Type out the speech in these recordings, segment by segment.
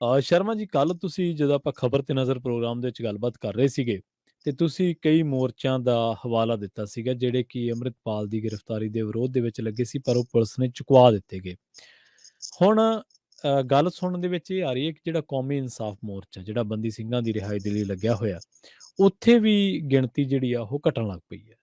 ਸ਼ਰਮਾ ਜੀ, ਕੱਲ੍ਹ ਤੁਸੀਂ ਜਦੋਂ ਆਪਾਂ ਖ਼ਬਰ ਤੇ ਨਜ਼ਰ ਪ੍ਰੋਗਰਾਮ ਦੇ ਵਿੱਚ ਗੱਲਬਾਤ ਕਰ ਰਹੇ ਸੀਗੇ, ਤੇ ਤੁਸੀਂ ਕਈ ਮੋਰਚਿਆਂ ਦਾ ਹਵਾਲਾ ਦਿੱਤਾ ਸੀਗਾ ਜਿਹੜੇ ਕਿ ਅੰਮ੍ਰਿਤਪਾਲ ਦੀ ਗ੍ਰਿਫਤਾਰੀ ਦੇ ਵਿਰੋਧ ਦੇ ਵਿੱਚ ਲੱਗੇ ਸੀ, ਪਰ ਉਹ ਪੁਲਿਸ ਨੇ ਚੁਕਵਾ ਦਿੱਤੇ ਗਏ। ਹੁਣ ਗੱਲ ਸੁਣਨ ਦੇ ਵਿੱਚ ਇਹ ਆ ਰਹੀ ਹੈ ਕਿ ਜਿਹੜਾ ਕੌਮੀ ਇਨਸਾਫ਼ ਮੋਰਚਾ, ਜਿਹੜਾ ਬੰਦੀ ਸਿੰਘਾਂ ਦੀ ਰਿਹਾਈ ਦੇ ਲਈ ਲੱਗਿਆ ਹੋਇਆ, ਉੱਥੇ ਵੀ ਗਿਣਤੀ ਜਿਹੜੀ ਆ ਉਹ ਘਟਣ ਲੱਗ ਪਈ ਹੈ।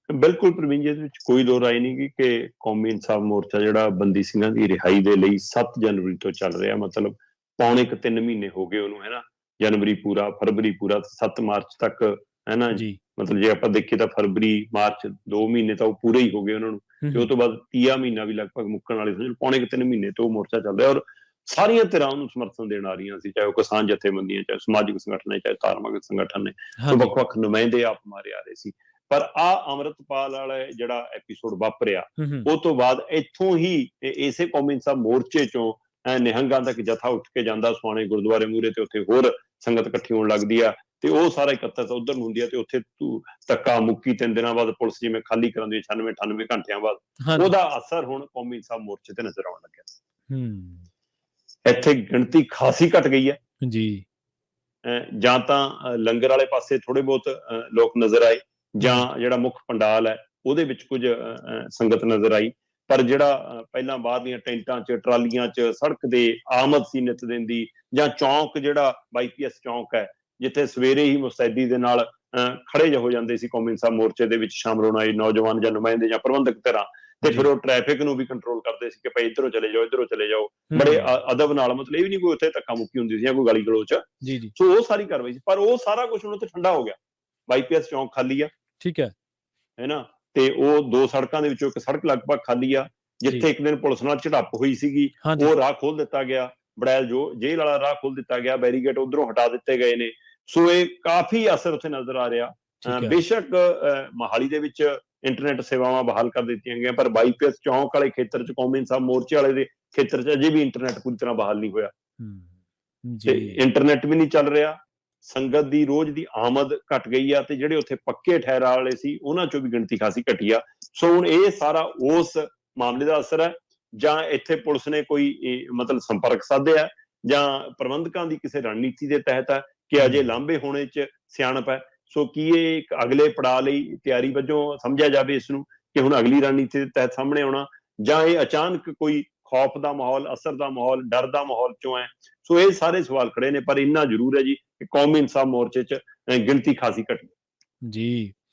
ਬਿਲਕੁਲ ਪ੍ਰਵੀਨ ਜੀ, ਇਹਦੇ ਵਿੱਚ ਕੋਈ ਦੋ ਰਾਏ ਨਹੀਂ ਗੀ ਕਿ ਕੌਮੀ ਇਨਸਾਫ ਮੋਰਚਾ ਜਿਹੜਾ ਬੰਦੀ ਸਿੰਘਾਂ ਦੀ ਰਿਹਾਈ ਦੇ ਲਈ 7 ਜਨਵਰੀ ਤੋਂ ਚੱਲ ਰਿਹਾ, ਮਤਲਬ ਪੌਣੇ 3 ਮਹੀਨੇ ਹੋ ਗਏ ਉਹਨੂੰ, ਹੈ ਨਾ। ਜਨਵਰੀ ਪੂਰਾ, ਫਰਵਰੀ ਪੂਰਾ, 7 ਮਾਰਚ ਤੱਕ, ਹੈ ਨਾ। ਜੀ। ਮਤਲਬ ਜੇ ਆਪਾਂ ਦੇਖੀਏ ਤਾਂ ਫਰਵਰੀ ਮਾਰਚ 2 ਮਹੀਨੇ ਤਾਂ ਉਹ ਪੂਰੇ ਹੀ ਹੋ ਗਏ ਉਹਨਾਂ ਨੂੰ, ਤੇ ਉਹ ਤੋਂ ਬਾਅਦ 30 ਮਹੀਨਾ ਵੀ ਲਗਭਗ ਮੁੱਕਣ ਵਾਲੇ ਸਮਝ, ਪੌਣੇ 3 ਮਹੀਨੇ ਤੋਂ ਉਹ ਮੋਰਚਾ ਚੱਲ ਰਿਹਾ, ਔਰ ਸਾਰੀਆਂ ਧਿਰਾਂ ਉਹਨੂੰ ਸਮਰਥਨ ਦੇਣ ਆ ਰਹੀਆਂ ਸੀ, ਚਾਹੇ ਉਹ ਕਿਸਾਨ ਜਥੇਬੰਦੀਆਂ, ਚਾਹੇ ਸਮਾਜਿਕ ਸੰਗਠਨ ਨੇ, ਚਾਹੇ ਧਾਰਮਿਕ ਸੰਗਠਨ ਨੇ, ਵੱਖ-ਵੱਖ ਨੁਮਾਇੰਦੇ ਆਪ ਮਾਰੇ ਆ ਰਹੇ ਸੀ। ਪਰ ਅੰਮ੍ਰਿਤਪਾਲ ਵਾਲਾ ਜਿਹੜਾ ਐਪੀਸੋਡ ਵਾਪਰਿਆ, ਉਹ ਤੋਂ ਬਾਅਦ ਇੱਥੋਂ ਹੀ ਇਸੇ ਕੌਮੀ ਇਨਸਾਫ ਮੋਰਚੇ ਚੋਂ ਨਿਹੰਗਾਂ ਦਾ ਇੱਕ ਜਥਾ ਉੱਠ ਕੇ ਜਾਂਦਾ ਸੁਹਾਣੇ ਗੁਰਦੁਆਰੇ ਮੂਹਰੇ, ਤੇ ਉੱਥੇ ਹੋਰ ਸੰਗਤ ਇਕੱਠੀ ਹੋਣ ਲੱਗਦੀ ਆ, ਤੇ ਉਹ ਸਾਰਾ ਇਕੱਤਰਤਾ ਉਧਰ ਨੂੰ ਹੁੰਦੀ ਆ, ਤੇ ਉੱਥੇ ਧੱਕਾ ਮੁੱਕੀ 3 ਦਿਨਾਂ ਬਾਅਦ ਪੁਲਿਸ ਜਿਵੇਂ ਖਾਲੀ ਕਰਾਉਂਦੀ ਹੈ 98 ਘੰਟਿਆਂ ਬਾਅਦ, ਉਹਦਾ ਅਸਰ ਹੁਣ ਕੌਮੀ ਇਨਸਾਫ ਮੋਰਚੇ ਤੇ ਨਜ਼ਰ ਆਉਣ ਲੱਗਿਆ। ਇੱਥੇ ਗਿਣਤੀ ਖਾਸੀ ਘਟ ਗਈ ਹੈ ਜੀ। ਜਾਂ ਤਾਂ ਲੰਗਰ ਵਾਲੇ ਪਾਸੇ ਥੋੜੇ ਬਹੁਤ ਲੋਕ ਨਜ਼ਰ ਆਏ, ਜਾਂ ਜਿਹੜਾ ਮੁੱਖ ਪੰਡਾਲ ਹੈ ਉਹਦੇ ਵਿੱਚ ਕੁਝ ਸੰਗਤ ਨਜ਼ਰ ਆਈ, ਪਰ ਜਿਹੜਾ ਪਹਿਲਾਂ ਬਾਹਰਲੀਆਂ ਟੈਂਟਾਂ 'ਚ, ਟਰਾਲੀਆਂ 'ਚ, ਸੜਕ ਦੇ ਆਮਦ ਸੀ ਨਿੱਤ ਦਿਨ ਦੀ, ਜਾਂ ਚੌਂਕ ਜਿਹੜਾ YPS ਚੌਂਕ ਹੈ, ਜਿੱਥੇ ਸਵੇਰੇ ਹੀ ਮੁਸਤੈਦੀ ਦੇ ਨਾਲ ਖੜੇ ਹੋ ਜਾਂਦੇ ਸੀ ਕੌਮੀ ਇਨਸਾਫ ਮੋਰਚੇ ਦੇ ਵਿੱਚ ਸ਼ਾਮਲ ਹੋਣ ਆਏ ਨੌਜਵਾਨ ਜਾਂ ਨੁਮਾਇੰਦੇ ਜਾਂ ਪ੍ਰਬੰਧਕ ਧਿਰਾਂ, ਤੇ ਫਿਰ ਉਹ ਟ੍ਰੈਫਿਕ ਨੂੰ ਵੀ ਕੰਟਰੋਲ ਕਰਦੇ ਸੀ ਕਿ ਭਾਈ ਇੱਧਰੋਂ ਚਲੇ ਜਾਓ, ਇੱਧਰੋਂ ਚਲੇ ਜਾਓ, ਬੜੇ ਅਦਬ ਨਾਲ, ਮਤਲਬ ਇਹ ਵੀ ਨਹੀਂ ਕੋਈ ਉੱਥੇ ਧੱਕਾ ਮੁੱਕੀ ਹੁੰਦੀ ਸੀ ਜਾਂ ਕੋਈ ਗਾਲੀ ਗਲੋਚ। ਸੋ ਉਹ ਸਾਰੀ ਕਾਰਵਾਈ ਸੀ, ਪਰ ਉਹ ਸਾਰਾ ਕੁਝ ਹੁਣ ਉੱਥੇ ਠੰਡਾ ਹੋ ਗਿਆ। YPS ਚੌਂਕ ਖਾਲੀ ਆ, ਠੀਕ ਹੈ ਨਾ, ਤੇ ਉਹ 2 ਸੜਕਾਂ ਦੇ ਵਿੱਚੋਂ ਇੱਕ ਸੜਕ ਲਗਭਗ ਖਾਲੀ ਆ, ਜਿੱਥੇ ਇੱਕ ਦਿਨ ਪੁਲਿਸ ਨਾਲ ਝੜਪ ਹੋਈ ਸੀਗੀ, ਉਹ ਰਾਹ ਖੋਲ ਦਿੱਤਾ ਗਿਆ, ਬੜੈਲ ਜੇਲ੍ਹ ਵਾਲਾ ਰਾਹ ਖੋਲ ਦਿੱਤਾ ਗਿਆ, ਬੈਰੀਗੇਡ ਉਧਰੋਂ ਹਟਾ ਦਿੱਤੇ ਗਏ ਨੇ। ਸੋ ਇਹ ਕਾਫੀ ਅਸਰ ਉੱਥੇ ਨਜ਼ਰ ਆ ਰਿਹਾ। ਬੇਸ਼ੱਕ ਮੋਹਾਲੀ ਦੇ ਵਿੱਚ ਇੰਟਰਨੈਟ ਸੇਵਾਵਾਂ ਬਹਾਲ ਕਰ ਦਿੱਤੀਆਂ ਗਈਆਂ, ਪਰ YPS ਚੌਂਕ ਵਾਲੇ ਖੇਤਰ 'ਚ, ਕੌਮੀ ਇਨਸਾਫ ਮੋਰਚੇ ਵਾਲੇ ਦੇ ਖੇਤਰ 'ਚ ਅਜੇ ਵੀ ਇੰਟਰਨੈਟ ਪੂਰੀ ਤਰ੍ਹਾਂ ਬਹਾਲ ਨਹੀਂ ਹੋਇਆ, ਤੇ ਇੰਟਰਨੈਟ ਵੀ ਨਹੀਂ ਚੱਲ ਰਿਹਾ। ਸੰਗਤ ਦੀ ਰੋਜ਼ ਦੀ ਆਮਦ ਘਟ ਗਈ ਆ, ਤੇ ਜਿਹੜੇ ਉੱਥੇ ਪੱਕੇ ਠਹਿਰਾ ਵਾਲੇ ਸੀ ਉਹਨਾਂ ਚੋਂ ਵੀ ਗਿਣਤੀ ਖਾਸੀ ਘਟੀ ਆ। ਸੋ ਹੁਣ ਇਹ ਸਾਰਾ ਉਸ ਮਾਮਲੇ ਦਾ ਅਸਰ ਹੈ, ਜਾਂ ਇੱਥੇ ਪੁਲਿਸ ਨੇ ਕੋਈ ਮਤਲਬ ਸੰਪਰਕ ਸਾਧਿਆ, ਜਾਂ ਪ੍ਰਬੰਧਕਾਂ ਦੀ ਕਿਸੇ ਰਣਨੀਤੀ ਦੇ ਤਹਿਤ ਹੈ ਕਿ ਅਜੇ ਲਾਂਭੇ ਹੋਣੇ 'ਚ ਸਿਆਣਪ ਹੈ। ਸੋ ਕੀ ਇਹ ਇੱਕ ਅਗਲੇ ਪੜਾਅ ਲਈ ਤਿਆਰੀ ਵਜੋਂ ਸਮਝਿਆ ਜਾਵੇ ਇਸ ਨੂੰ, ਕਿ ਹੁਣ ਅਗਲੀ ਰਣਨੀਤੀ ਦੇ ਤਹਿਤ ਸਾਹਮਣੇ ਆਉਣਾ, ਜਾਂ ਇਹ ਅਚਾਨਕ ਕੋਈ ਖੌਫ ਦਾ ਮਾਹੌਲ, ਅਸਰ ਦਾ ਮਾਹੌਲ, ਡਰ ਦਾ ਮਾਹੌਲ ਚੋਂ ਹੈ। ਸੋ ਇਹ ਸਾਰੇ ਸਵਾਲ ਖੜੇ ਨੇ, ਪਰ ਇੰਨਾ ਜ਼ਰੂਰ ਹੈ ਜੀ ਕਿ ਕੌਮੀ ਇਨਸਾਫ ਮੋਰਚੇ 'ਚ ਗਿਣਤੀ ਖਾਸੀ ਘਟੀ। ਜੀ।